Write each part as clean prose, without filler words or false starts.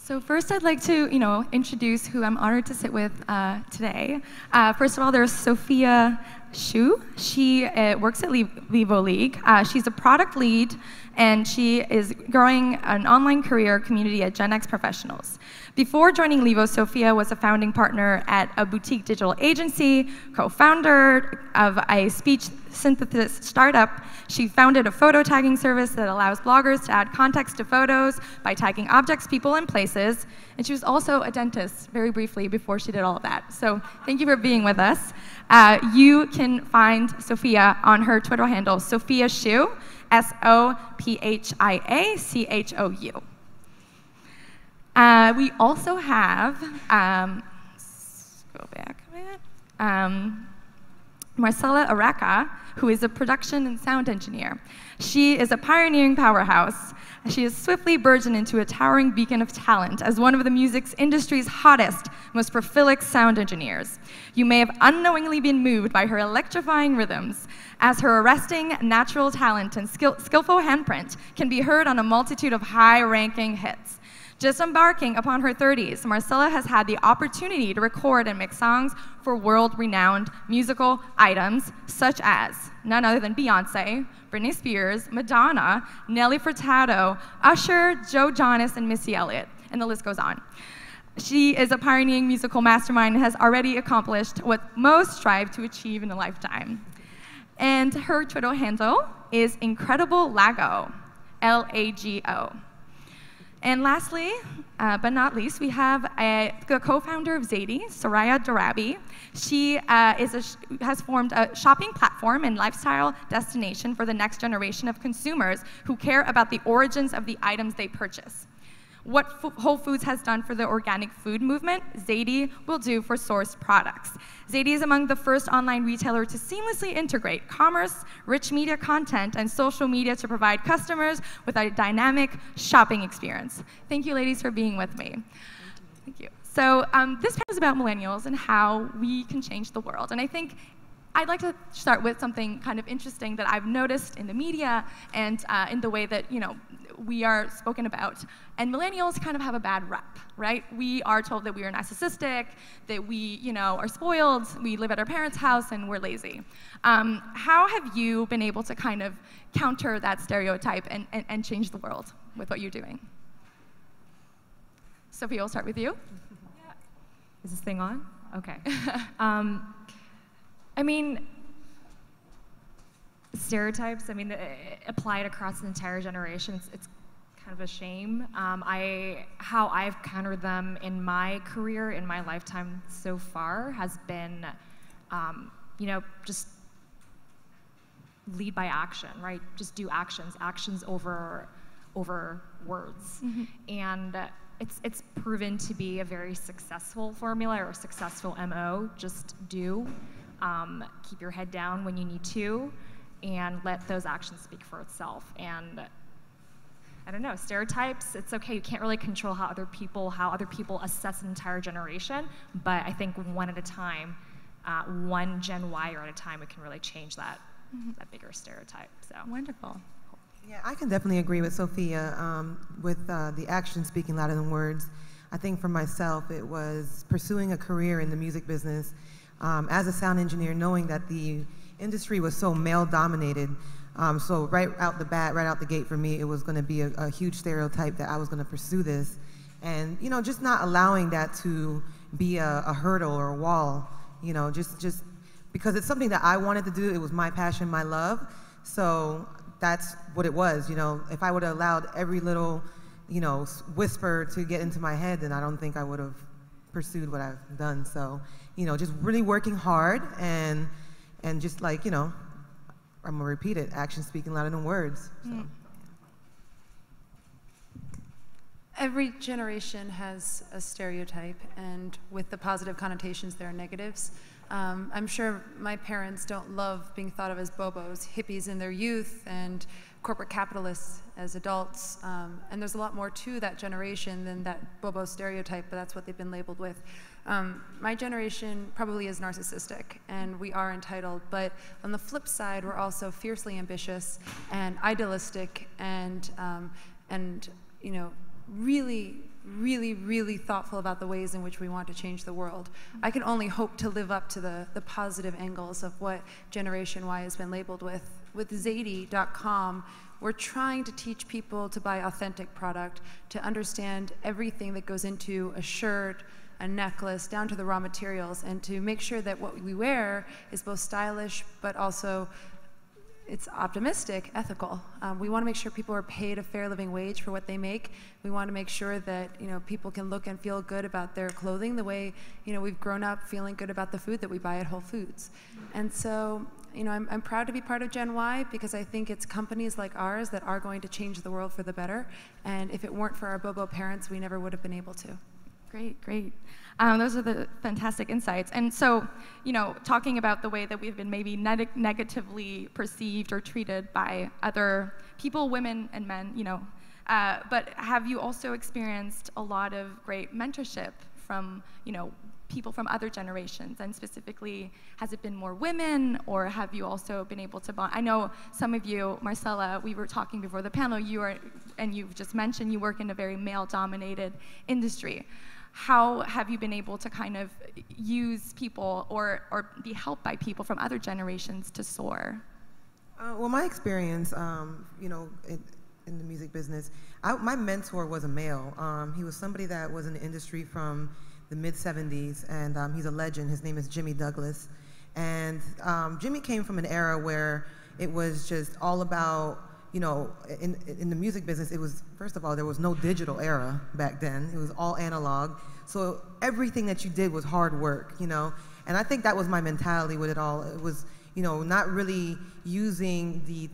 So first, I'd like to, introduce who I'm honored to sit with today. First of all, there's Sophia Chou. She works at Vivo League. She's a product lead, and she is growing an online career community at Gen X Professionals. Before joining Levo, Sophia was a founding partner at a boutique digital agency, co-founder of a speech synthesis startup. She founded a photo tagging service that allows bloggers to add context to photos by tagging objects, people, and places. And she was also a dentist, very briefly, before she did all of that. So thank you for being with us. You can find Sophia on her Twitter handle, Sophia Chou, SOPHIACHOU. We also have, go back a minute, Marcella Araica, who is a production and sound engineer. She is a pioneering powerhouse. She has swiftly burgeoned into a towering beacon of talent as one of the music industry's hottest, most prolific sound engineers. You may have unknowingly been moved by her electrifying rhythms, as her arresting natural talent and skillful handprint can be heard on a multitude of high-ranking hits. Just embarking upon her 30s, Marcella has had the opportunity to record and mix songs for world-renowned musical items such as none other than Beyonce, Britney Spears, Madonna, Nelly Furtado, Usher, Joe Jonas, and Missy Elliott, and the list goes on. She is a pioneering musical mastermind and has already accomplished what most strive to achieve in a lifetime. And her Twitter handle is Incredible Lago, L-A-G-O. And lastly, but not least, we have the co-founder of Zadie, Soraya Darabi. She has formed a shopping platform and lifestyle destination for the next generation of consumers who care about the origins of the items they purchase. What Whole Foods has done for the organic food movement, Zadie will do for sourced products. Zadie is among the first online retailer to seamlessly integrate commerce, rich media content, and social media to provide customers with a dynamic shopping experience. Thank you, ladies, for being with me. Thank you. So this panel is about millennials and how we can change the world. And I think I'd like to start with something kind of interesting that I've noticed in the media and in the way that we are spoken about. And millennials kind of have a bad rep, right? We are told that we are narcissistic, that we are spoiled, we live at our parents' house, and we're lazy. How have you been able to kind of counter that stereotype and change the world with what you're doing? Sophia, we'll start with you. Yeah. Is this thing on? Okay. I mean, stereotypes, applied across an entire generation, it's kind of a shame. How I've countered them in my career, in my lifetime so far, has been, just lead by action, right? Just do actions over words. Mm-hmm. And it's proven to be a very successful formula or a successful MO. Just do. Keep your head down when you need to, and let those actions speak for itself. And I don't know, stereotypes, it's okay. You can't really control how other people assess an entire generation, but I think one at a time, one Gen Y at a time, we can really change that, that bigger stereotype. So wonderful. Yeah, I can definitely agree with Sophia with the action speaking louder than words. I think for myself, it was pursuing a career in the music business as a sound engineer, knowing that the industry was so male-dominated. So right out the gate for me, it was going to be a huge stereotype that I was going to pursue this. And, just not allowing that to be a hurdle or a wall, just because it's something that I wanted to do. It was my passion, my love. So that's what it was. If I would have allowed every little, whisper to get into my head, then I don't think I would have pursued what I've done. So, just really working hard and just like, I'm gonna repeat it, action speaking louder than words. So. Every generation has a stereotype, and with the positive connotations, there are negatives. I'm sure my parents don't love being thought of as bobos, hippies in their youth, and corporate capitalists as adults. And there's a lot more to that generation than that bobo stereotype, but that's what they've been labeled with. My generation probably is narcissistic, and we are entitled, but on the flip side, we're also fiercely ambitious and idealistic and really really, really thoughtful about the ways in which we want to change the world. I can only hope to live up to the positive angles of what Generation Y has been labeled with. With Zadie.com, we're trying to teach people to buy authentic product, to understand everything that goes into a shirt, a necklace, down to the raw materials, and to make sure that what we wear is both stylish, but also it's optimistic, ethical. We want to make sure people are paid a fair living wage for what they make. We want to make sure that people can look and feel good about their clothing the way we've grown up feeling good about the food that we buy at Whole Foods. And so I'm proud to be part of Gen Y because I think it's companies like ours that are going to change the world for the better. And if it weren't for our Bobo parents, we never would have been able to. Great, great. Those are the fantastic insights. And so, talking about the way that we've been maybe negatively perceived or treated by other people, women and men, but have you also experienced a lot of great mentorship from, people from other generations? And specifically, has it been more women, or have you also been able to bond? I know some of you, Marcella, we were talking before the panel, and you've just mentioned you work in a very male-dominated industry. How have you been able to kind of use people or be helped by people from other generations to soar? Well, my experience, in the music business, my mentor was a male. He was somebody that was in the industry from the mid-'70s, and he's a legend. His name is Jimmy Douglas. And Jimmy came from an era where it was just all about, in the music business, it was, first of all, there was no digital era back then. It was all analog. So everything that you did was hard work, And I think that was my mentality with it all. It was, not really using the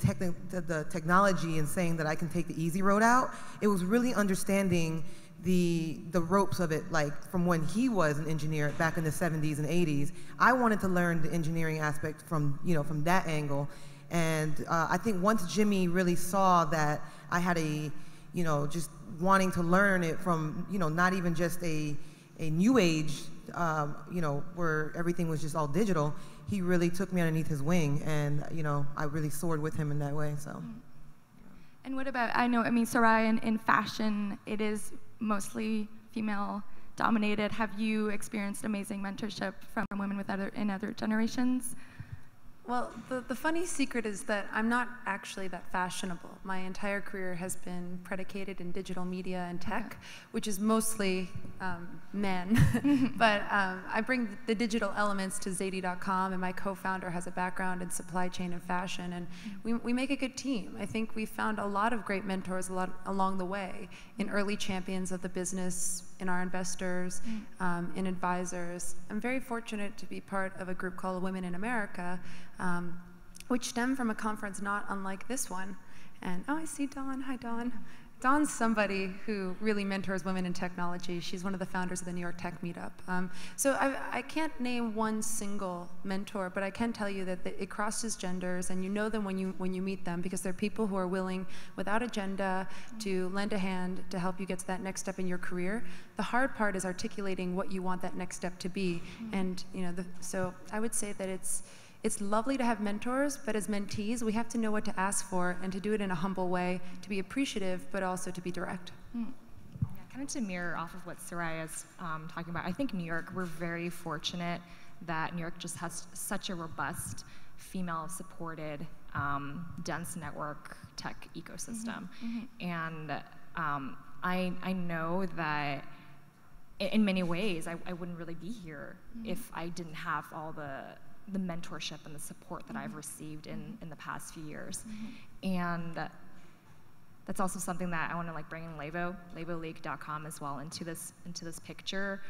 technology and saying that I can take the easy road out. It was really understanding the ropes of it, like from when he was an engineer back in the 70s and 80s. I wanted to learn the engineering aspect from, from that angle. And I think once Jimmy really saw that I had just wanting to learn it from, not even just a new age, where everything was just all digital, he really took me underneath his wing, and, I really soared with him in that way, so. And what about, Soraya, in fashion, it is mostly female dominated. Have you experienced amazing mentorship from women in other generations? Well, the funny secret is that I'm not actually that fashionable. My entire career has been predicated in digital media and tech, which is mostly men. But I bring the digital elements to Zadie.com, and my co-founder has a background in supply chain and fashion, and we make a good team. I think we found a lot of great mentors along the way, in early champions of the business, in our investors, in advisors. I'm very fortunate to be part of a group called Women in America, which stemmed from a conference not unlike this one. And I see Dawn. Hi, Dawn. Dawn's somebody who really mentors women in technology. She's one of the founders of the New York Tech Meetup. So I can't name one single mentor, but I can tell you that it crosses genders, and you know them when you meet them, because they're people who are willing, without agenda, to lend a hand to help you get to that next step in your career. The hard part is articulating what you want that next step to be. And so I would say that it's lovely to have mentors, but as mentees, we have to know what to ask for and to do it in a humble way, to be appreciative, but also to be direct. Yeah, kind of to mirror off of what Soraya's talking about, I think New York, we're very fortunate that New York just has such a robust, female-supported, dense network tech ecosystem. And I know that in many ways, I wouldn't really be here if I didn't have all the mentorship and the support that I've received in the past few years. And that's also something that I want to bring in LavoLeague.com as well into this picture.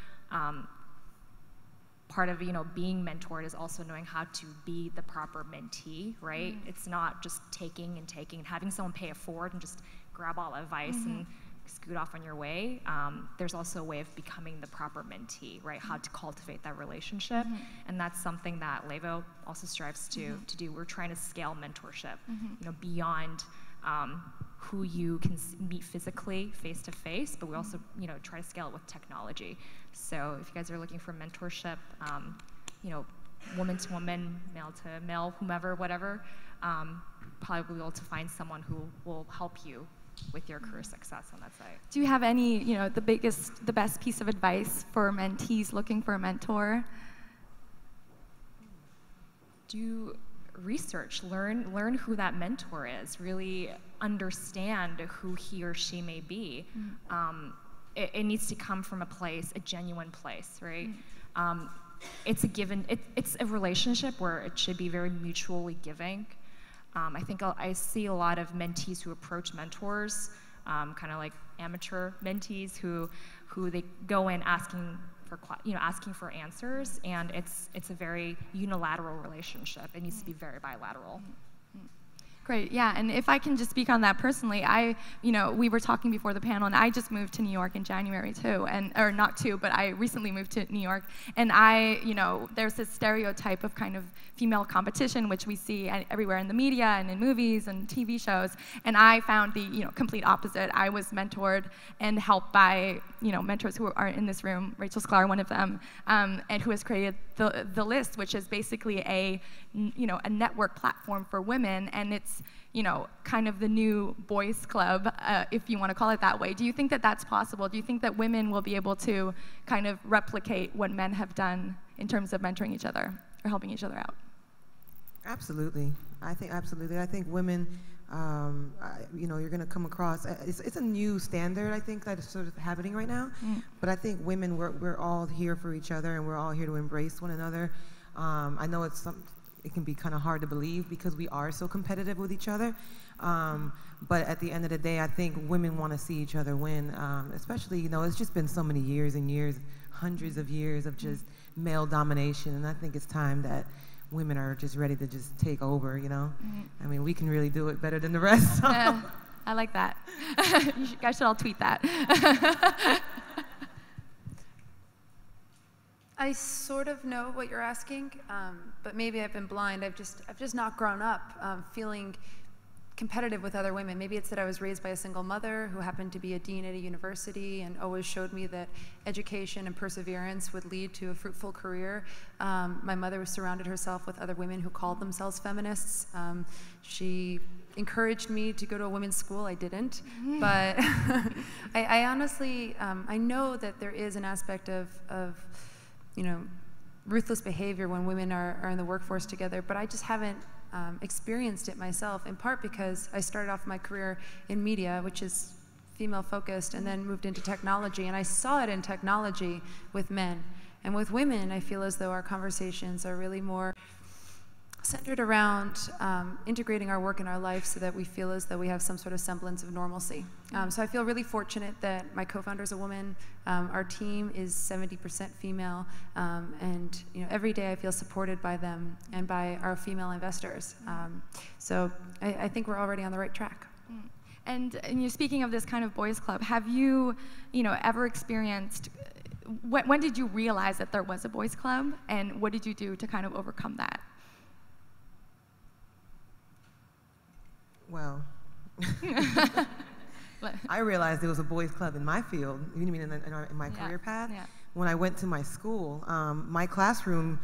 Part of being mentored is also knowing how to be the proper mentee, right? It's not just taking and having someone pay it forward and just grab all advice and scoot off on your way. There's also a way of becoming the proper mentee, right? How to cultivate that relationship. And that's something that Lavo also strives to do. We're trying to scale mentorship, beyond who you can meet physically, face to face, but we also, try to scale it with technology. So if you guys are looking for mentorship, woman to woman, male to male, whomever, whatever, probably be able to find someone who will help you with your career success on that side. Do you have any, the best piece of advice for mentees looking for a mentor? Do research, learn who that mentor is, really understand who he or she may be. It needs to come from a genuine place, right? It's it's a relationship where it should be very mutually giving. I think I see a lot of mentees who approach mentors, kind of like amateur mentees who they go in asking for answers, and it's a very unilateral relationship. It needs to be very bilateral. Great, yeah, and if I can just speak on that personally, we were talking before the panel, and I just moved to New York in January too, or not too, but I recently moved to New York, and there's this stereotype of kind of female competition, which we see everywhere in the media and in movies and TV shows, and I found the complete opposite. I was mentored and helped by mentors who are in this room, Rachel Sklar, one of them, and who has created the List, which is basically a network platform for women, and it's kind of the new boys club, if you want to call it that way. Do you think that that's possible? Do you think that women will be able to kind of replicate what men have done in terms of mentoring each other or helping each other out? Absolutely. I think women, you're going to come across, it's a new standard, I think, that is sort of happening right now. But I think women, we're all here for each other, and we're all here to embrace one another. I know it can be kind of hard to believe because we are so competitive with each other. But at the end of the day, I think women want to see each other win, especially, it's just been so many years and years, hundreds of years of just male domination. And I think it's time that women are just ready to just take over, I mean, we can really do it better than the rest. So. Yeah, I like that. You guys should all tweet that. I sort of know what you're asking, but maybe I've been blind. I've just not grown up feeling competitive with other women. Maybe it's that I was raised by a single mother who happened to be a dean at a university and always showed me that education and perseverance would lead to a fruitful career. My mother surrounded herself with other women who called themselves feminists. She encouraged me to go to a women's school. I didn't, but I honestly, I know that there is an aspect of ruthless behavior when women are in the workforce together, but I just haven't experienced it myself, in part because I started off my career in media, which is female-focused, and then moved into technology, and I saw it in technology with men. And with women, I feel as though our conversations are really more centered around integrating our work in our life so that we feel as though we have some sort of semblance of normalcy. So I feel really fortunate that my co-founder is a woman. Our team is 70% female, and every day I feel supported by them and by our female investors. So I think we're already on the right track. And speaking of this kind of boys club, have you ever experienced, when did you realize that there was a boys club, and what did you do to kind of overcome that? Well, I realized there was a boys' club in my field, you mean in my career path? Yeah. When I went to my school, my classroom,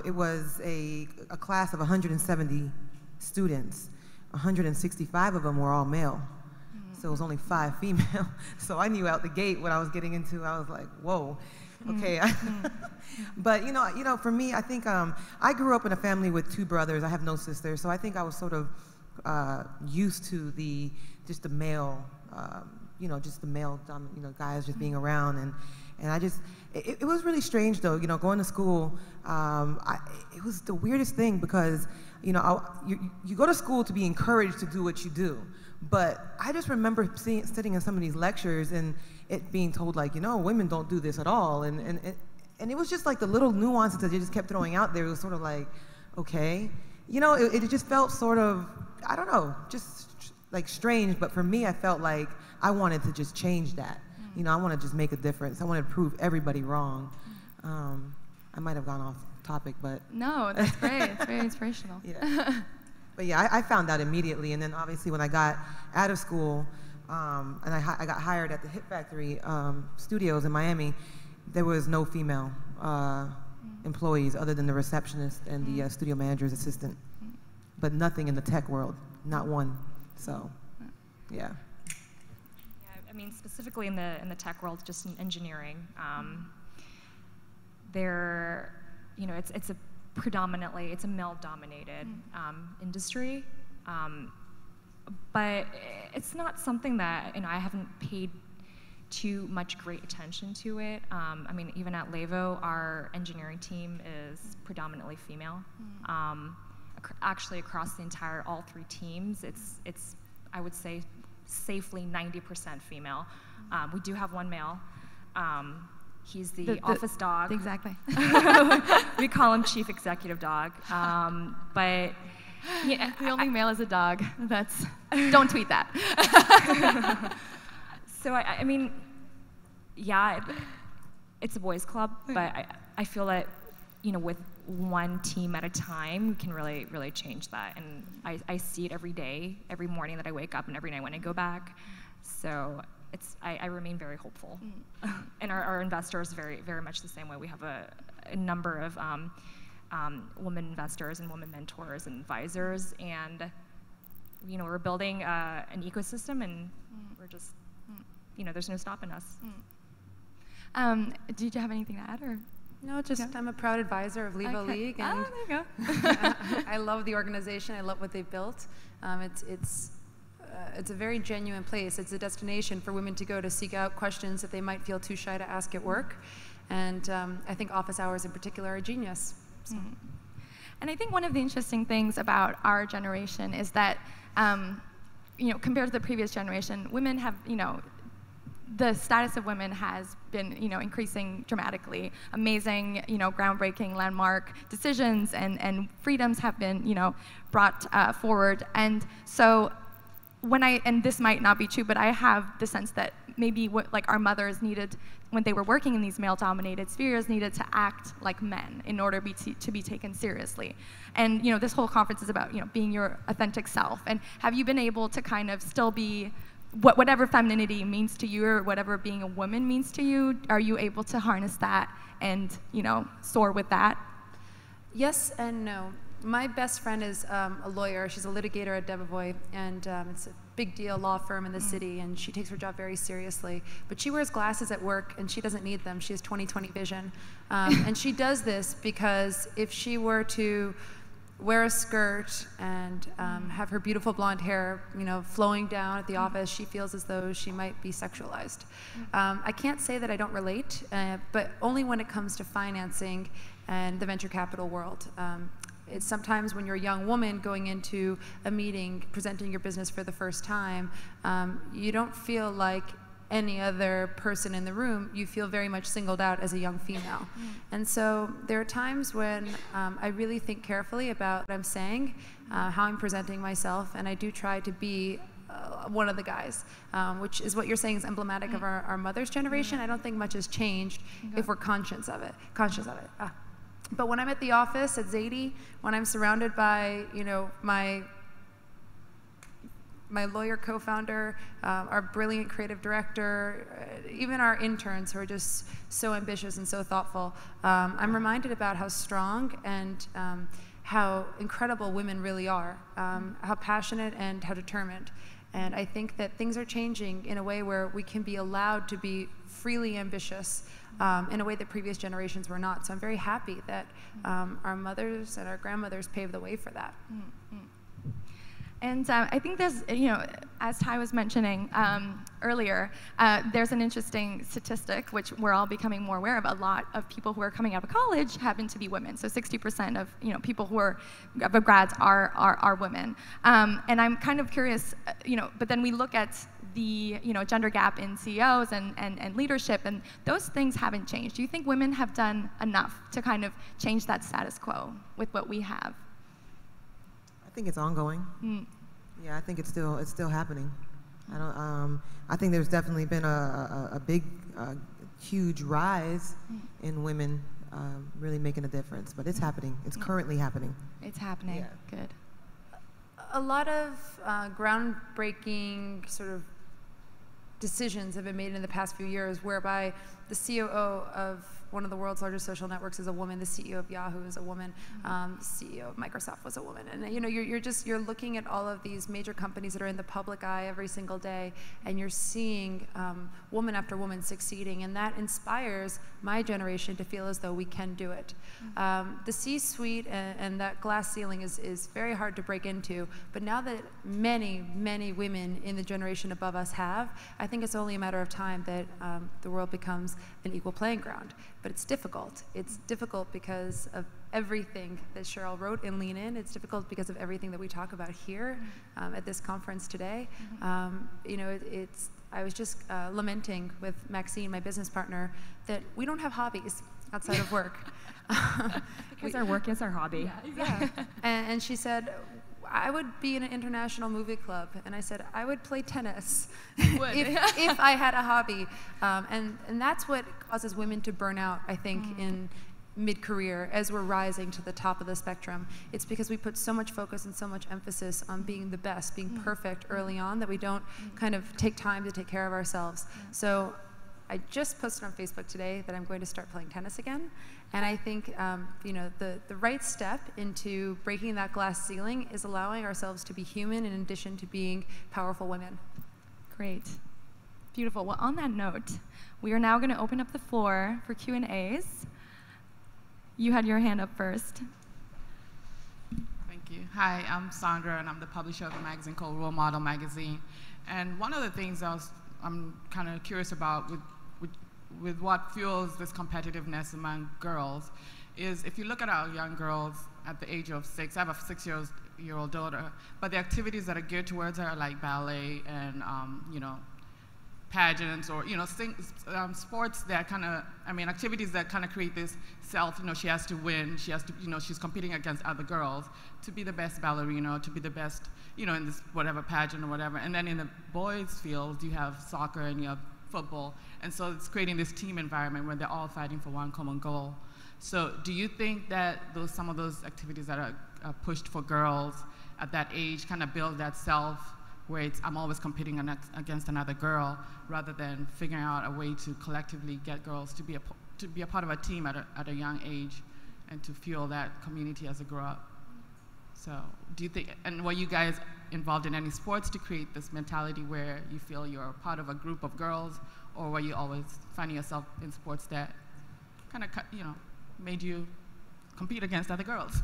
it was a class of 170 students. 165 of them were all male. So it was only 5 female. So I knew out the gate what I was getting into. I was like, whoa. Okay, but for me, I think I grew up in a family with 2 brothers. I have no sisters, so I think I was sort of used to the male, just the male, guys just being around, and I just, it was really strange though, going to school. It was the weirdest thing because, you go to school to be encouraged to do what you do, but I just remember sitting in some of these lectures and it being told like, women don't do this at all, and it was just like the little nuances that they just kept throwing out there. It was sort of like, okay, it just felt sort of, I don't know, just like strange, but for me, I felt like I wanted to just change that. I want to just make a difference. I want to prove everybody wrong. I might have gone off topic, but. No, that's great. It's very inspirational. Yeah. But yeah, I found out immediately, and then obviously when I got out of school, and I got hired at the Hit Factory studios in Miami, there was no female employees other than the receptionist and the studio manager's assistant, but nothing in the tech world, not one. So Yeah. I mean, specifically in the tech world, just in engineering, there, you know, it's a predominantly male-dominated industry, but it's not something that, you know, I haven't paid too much great attention to it. I mean, even at Levo, our engineering team is predominantly female. Actually, across the entire all three teams, it's I would say safely 90% female. We do have one male. He's the office dog. Exactly. We call him Chief Executive Dog. But yeah, the only male is a dog. That's don't tweet that. So I mean, yeah, it's a boys' club, but I feel that, you know, with one team at a time, we can really change that. And I see it every day, every morning that I wake up and every night when I go back. So I remain very hopeful. And our investors very much the same way. We have a number of women investors and women mentors and advisors, and you know, we're building an ecosystem, and we're just, you know, there's no stopping us. Did you have anything to add, or? No, just I'm a proud advisor of Levo League, and there you go. I love the organization. I love what they've built. It's a very genuine place. It's a destination for women to go to seek out questions that they might feel too shy to ask at work, and I think office hours in particular are genius. So. And I think one of the interesting things about our generation is that, you know, compared to the previous generation, women have, you know, the status of women has been, you know, increasing dramatically. Amazing, you know, groundbreaking landmark decisions and freedoms have been, you know, brought forward. And so and this might not be true, but I have the sense that maybe what, like, our mothers needed, when they were working in these male-dominated spheres, needed to act like men in order to be taken seriously. And, you know, this whole conference is about, you know, being your authentic self. And have you been able to kind of still be whatever femininity means to you, or whatever being a woman means to you? Are you able to harness that and, you know, soar with that? Yes and no. My best friend is a lawyer. She's a litigator at Debevoise, and it's a big deal law firm in the city, and she takes her job very seriously. But she wears glasses at work, and she doesn't need them. She has 20/20 vision. And she does this because if she were to wear a skirt and have her beautiful blonde hair, you know, flowing down at the office, she feels as though she might be sexualized. I can't say that I don't relate, but only when it comes to financing and the venture capital world. It's sometimes when you're a young woman going into a meeting, presenting your business for the first time, you don't feel like any other person in the room. You feel very much singled out as a young female. And so there are times when I really think carefully about what I'm saying, how I'm presenting myself, and I do try to be one of the guys, which is what you're saying is emblematic of our mother's generation. I don't think much has changed if we're conscious of it. But when I'm at the office at Zadie, when I'm surrounded by, you know, my lawyer co-founder, our brilliant creative director, even our interns who are just so ambitious and so thoughtful, I'm reminded about how strong and how incredible women really are, how passionate and how determined. And I think that things are changing in a way where we can be allowed to be freely ambitious in a way that previous generations were not. So I'm very happy that our mothers and our grandmothers paved the way for that. And I think there's, you know, as Ty was mentioning earlier, there's an interesting statistic, which we're all becoming more aware of. A lot of people who are coming out of college happen to be women. So 60% of, you know, people who are of grads are women. And I'm kind of curious, you know, but then we look at the, you know, gender gap in CEOs and leadership, and those things haven't changed. Do you think women have done enough to kind of change that status quo with what we have? I think it's ongoing. Yeah, I think it's still happening. I think there's definitely been a big, huge rise in women really making a difference. But it's happening. It's currently happening. It's happening. Yeah. Good. A lot of groundbreaking sort of decisions have been made in the past few years, whereby the COO of one of the world's largest social networks is a woman. The CEO of Yahoo is a woman. CEO of Microsoft was a woman. And you know, you're looking at all of these major companies that are in the public eye every single day, and you're seeing woman after woman succeeding, and that inspires my generation to feel as though we can do it. The C-suite and that glass ceiling is very hard to break into, but now that many, many women in the generation above us have, I think it's only a matter of time that the world becomes an equal playing ground. But it's difficult. It's difficult because of everything that Cheryl wrote in Lean In. It's difficult because of everything that we talk about here at this conference today. You know, I was just lamenting with Maxine, my business partner, that we don't have hobbies outside of work. Because our work is our hobby. Yeah. And she said, I would be in an international movie club. And I said, I would play tennis if I had a hobby. And that's what causes women to burn out, I think, in mid-career as we're rising to the top of the spectrum. It's because we put so much focus and so much emphasis on being the best, being perfect early on, that we don't kind of take time to take care of ourselves. So I just posted on Facebook today that I'm going to start playing tennis again. And I think you know, the right step into breaking that glass ceiling is allowing ourselves to be human in addition to being powerful women. Great. Beautiful. Well, on that note, we are now going to open up the floor for Q&As. You had your hand up first. Thank you. Hi, I'm Sandra, and I'm the publisher of a magazine called Role Model Magazine. And one of the things I'm kind of curious about with what fuels this competitiveness among girls is, if you look at our young girls at the age of 6, I have a 6-year-old daughter, but the activities that are geared towards her are like ballet and you know, pageants, or you know, sports that kind of, I mean, activities that kind of create this self, you know, she has to win, she has to, you know, she's competing against other girls to be the best ballerina, to be the best, you know, in this whatever pageant or whatever. And then in the boys' field, you have soccer and you have football, and so it's creating this team environment where they're all fighting for one common goal. So do you think that some of those activities that are pushed for girls at that age kind of build that self, where it's, I'm always competing against another girl, rather than figuring out a way to collectively get girls to be a part of a team at a young age, and to fuel that community as they grow up? So do you think, and were you guys involved in any sports to create this mentality where you feel you're part of a group of girls, or were you always finding yourself in sports that kind of, you know, made you compete against other girls?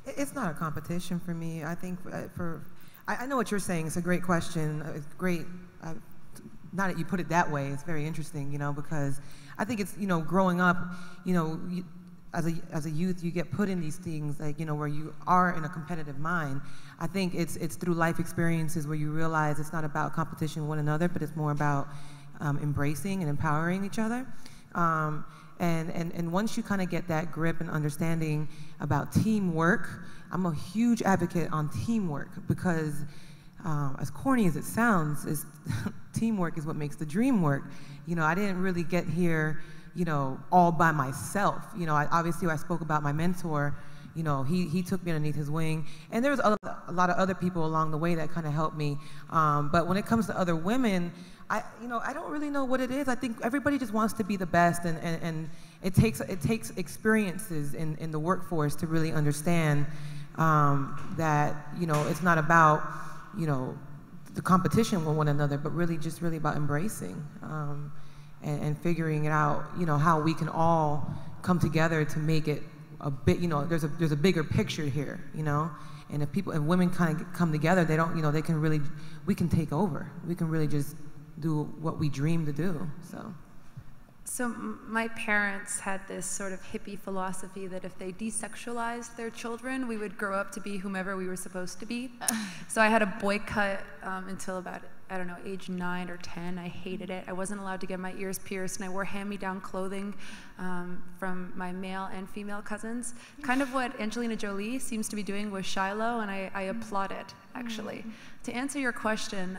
It's not a competition for me. I think I know what you're saying. It's a great question. It's great. Now that you put it that way, it's very interesting, you know, because I think it's, you know, growing up, you know, as a youth, you get put in these things, like, you know, where you are in a competitive mind. I think it's through life experiences where you realize it's not about competition with one another, but it's more about embracing and empowering each other. And once you kind of get that grip and understanding about teamwork, I'm a huge advocate on teamwork, because as corny as it sounds, teamwork is what makes the dream work. You know, I didn't really get here, you know, all by myself. You know, obviously I spoke about my mentor. You know, he took me underneath his wing, and there was a lot of other people along the way that kind of helped me. But when it comes to other women, I don't really know what it is. I think everybody just wants to be the best, and it takes experiences in the workforce to really understand that, you know, it's not about, you know, the competition with one another, but really about embracing and figuring it out, you know, how we can all come together to make it a bit, you know, there's a bigger picture here, you know, and if women kind of come together, they don't, you know, we can take over. We can really just do what we dream to do, so. So my parents had this sort of hippie philosophy that if they desexualized their children, we would grow up to be whomever we were supposed to be. So I had a boy cut until about, I don't know, age 9 or 10. I hated it. I wasn't allowed to get my ears pierced, and I wore hand-me-down clothing from my male and female cousins. Kind of what Angelina Jolie seems to be doing with Shiloh, and I applaud it, actually. To answer your question,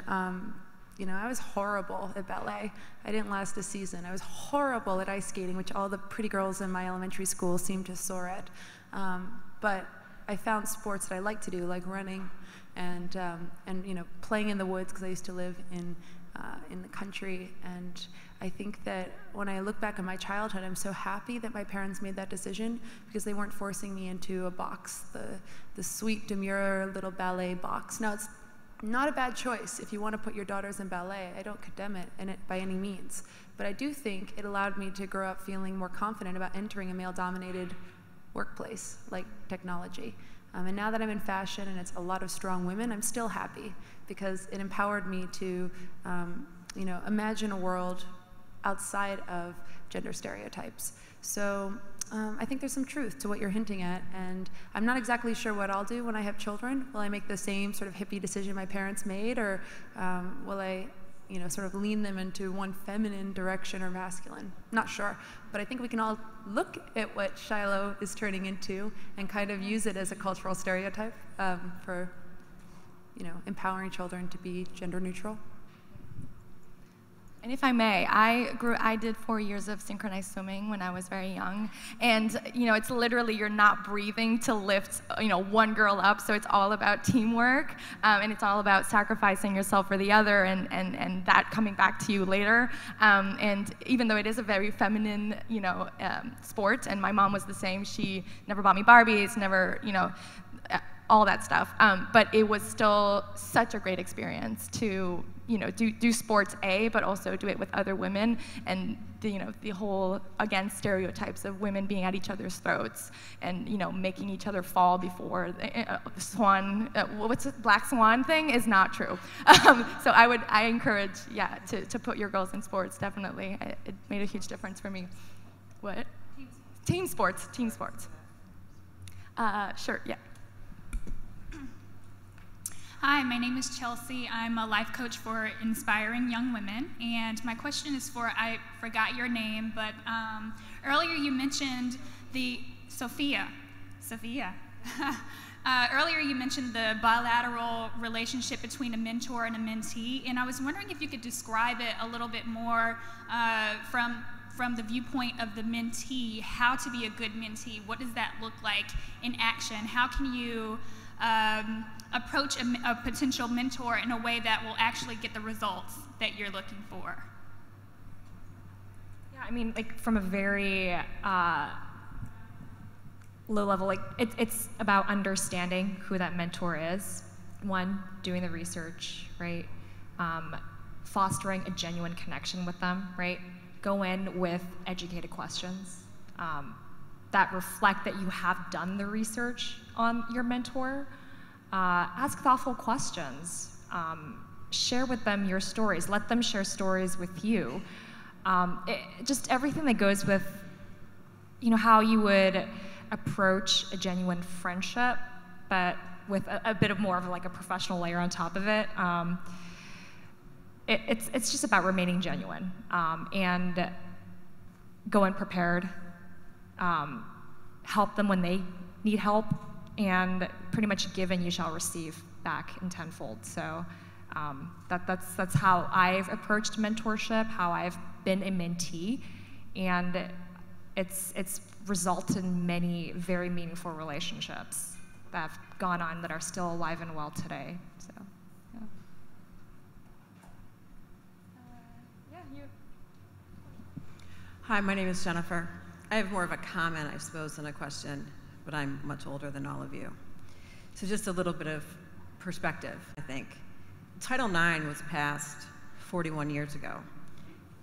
you know, I was horrible at ballet. I didn't last a season. I was horrible at ice skating, which all the pretty girls in my elementary school seemed to soar at. But I found sports that I liked to do, like running and playing in the woods, because I used to live in the country. And I think that when I look back at my childhood, I'm so happy that my parents made that decision, because they weren't forcing me into a box, the sweet, demure little ballet box. Now, it's not a bad choice if you want to put your daughters in ballet. I don't condemn it by any means. But I do think it allowed me to grow up feeling more confident about entering a male-dominated workplace like technology. And now that I'm in fashion and it's a lot of strong women, I'm still happy, because it empowered me to imagine a world outside of gender stereotypes. So I think there's some truth to what you're hinting at, and I'm not exactly sure what I'll do when I have children. Will I make the same sort of hippie decision my parents made, or will I sort of lean them into one feminine direction or masculine? Not sure, but I think we can all look at what Shiloh is turning into and kind of use it as a cultural stereotype for empowering children to be gender neutral. And if I may, I did 4 years of synchronized swimming when I was very young, and it's literally you're not breathing to lift one girl up, so it's all about teamwork, and it's all about sacrificing yourself for the other, and that coming back to you later. And even though it is a very feminine sport, and my mom was the same, she never bought me Barbies, never all that stuff, but it was still such a great experience to do sports but also do it with other women, and the whole, again, stereotypes of women being at each other's throats and making each other fall before the swan, what's the black swan thing is not true. So I encourage to put your girls in sports, definitely. It made a huge difference for me. What? Team sports. Sure, yeah. Hi, my name is Chelsea. I'm a life coach for inspiring young women, and my question is I forgot your name, but earlier you mentioned Sophia. Earlier you mentioned the bilateral relationship between a mentor and a mentee, and I was wondering if you could describe it a little bit more from the viewpoint of the mentee, how to be a good mentee. What does that look like in action? How can you approach a potential mentor in a way that will actually get the results that you're looking for? Yeah, I mean, from a very low level, it's about understanding who that mentor is. One, doing the research, right? Fostering a genuine connection with them, right? Go in with educated questions that reflect that you have done the research on your mentor. Ask thoughtful questions. Share with them your stories. Let them share stories with you. Just everything that goes with, how you would approach a genuine friendship, but with a bit of more of a professional layer on top of it. It's just about remaining genuine and go in prepared. Help them when they need help, and pretty much give and you shall receive back in tenfold. So that's how I've approached mentorship, how I've been a mentee, and it's resulted in many very meaningful relationships that have gone on that are still alive and well today. So, yeah. Hi, my name is Jennifer. I have more of a comment, I suppose, than a question, but I'm much older than all of you. So just a little bit of perspective, I think. Title IX was passed 41 years ago.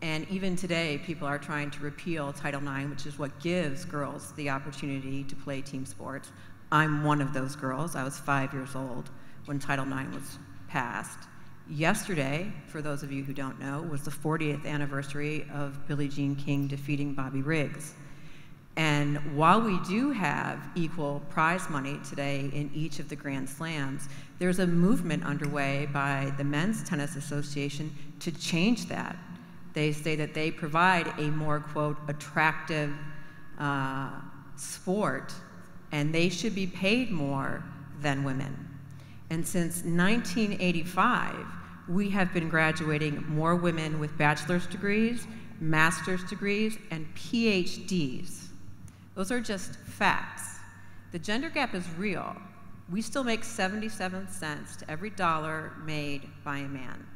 And even today, people are trying to repeal Title IX, which is what gives girls the opportunity to play team sports. I'm one of those girls. I was 5 years old when Title IX was passed. Yesterday, for those of you who don't know, was the 40th anniversary of Billie Jean King defeating Bobby Riggs. And while we do have equal prize money today in each of the Grand Slams, there's a movement underway by the Men's Tennis Association to change that. They say that they provide a more, quote, attractive sport, and they should be paid more than women. And since 1985, we have been graduating more women with bachelor's degrees, master's degrees, and PhDs. Those are just facts. The gender gap is real, we still make 77 cents to every dollar made by a man.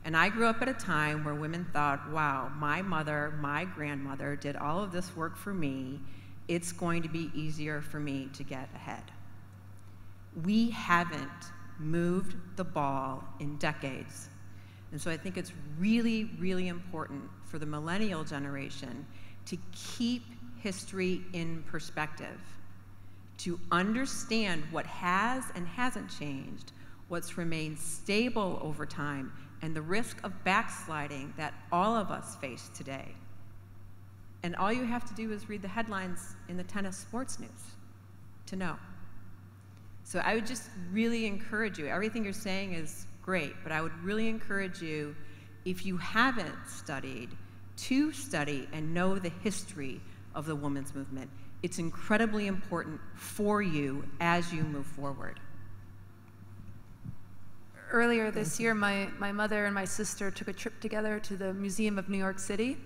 And I grew up at a time where women thought, wow, my mother, my grandmother did all of this work for me. It's going to be easier for me to get ahead. We haven't moved the ball in decades. And so I think it's really, really important for the millennial generation to keep history in perspective, to understand what has and hasn't changed, what's remained stable over time, and the risk of backsliding that all of us face today. And all you have to do is read the headlines in the tennis sports news to know. So I would just really encourage you, everything you're saying is great, but I would really encourage you, if you haven't studied, to study and know the history of the women's movement. It's incredibly important for you as you move forward. Earlier this year, my mother and my sister took a trip together to the Museum of New York City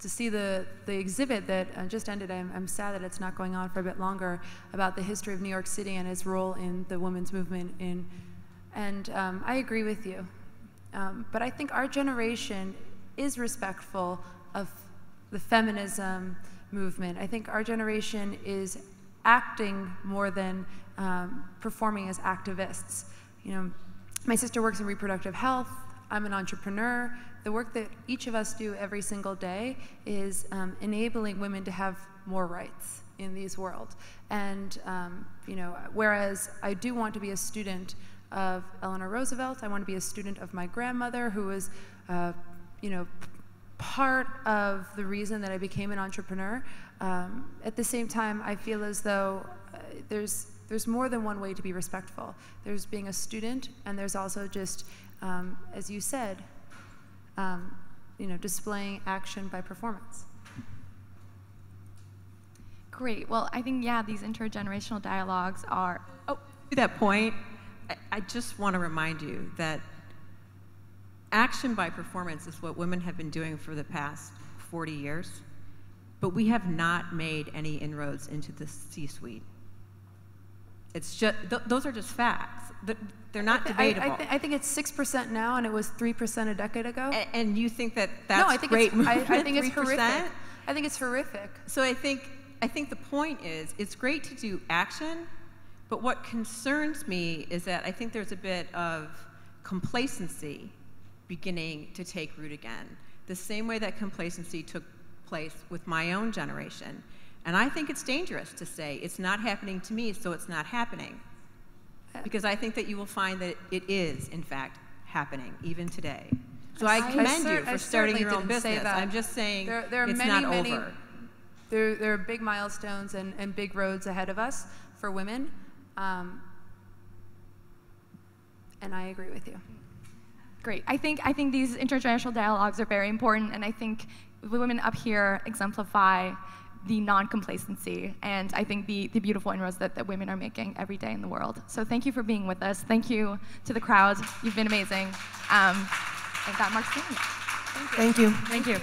to see the exhibit that just ended. I'm sad that it's not going on for a bit longer, about the history of New York City and its role in the women's movement. And I agree with you. But I think our generation is respectful of the feminism movement. I think our generation is acting more than performing as activists. You know, my sister works in reproductive health. I'm an entrepreneur. The work that each of us do every single day is enabling women to have more rights in these world. And you know, whereas I do want to be a student of Eleanor Roosevelt, I want to be a student of my grandmother, who was, you know, part of the reason that I became an entrepreneur. At the same time, I feel as though there's more than one way to be respectful. There's being a student, and there's also just, as you said, you know, displaying action by performance. Great. Well, I think, yeah, these intergenerational dialogues are... Oh, to that point, I just want to remind you that action by performance is what women have been doing for the past 40 years, but we have not made any inroads into the C-suite. It's just, those are just facts. They're not debatable. I think it's 6% now, and it was 3% a decade ago. And you think that that's no, I think great it's, I think it's 3%? horrific. I think it's horrific. So I think the point is, it's great to do action, but what concerns me is that I think there's a bit of complacency beginning to take root again, the same way that complacency took place with my own generation. And I think it's dangerous to say, it's not happening to me, so it's not happening. Because I think that you will find that it is, in fact, happening, even today. So I commend you for starting your own business. I'm just saying it's not over. There are big milestones and big roads ahead of us for women. And I agree with you. Great. I think these intergenerational dialogues are very important, and I think the women up here exemplify the non-complacency, and I think the beautiful inroads that women are making every day in the world. So thank you for being with us. Thank you to the crowd. You've been amazing. And that marks the end. Thank you. Thank you.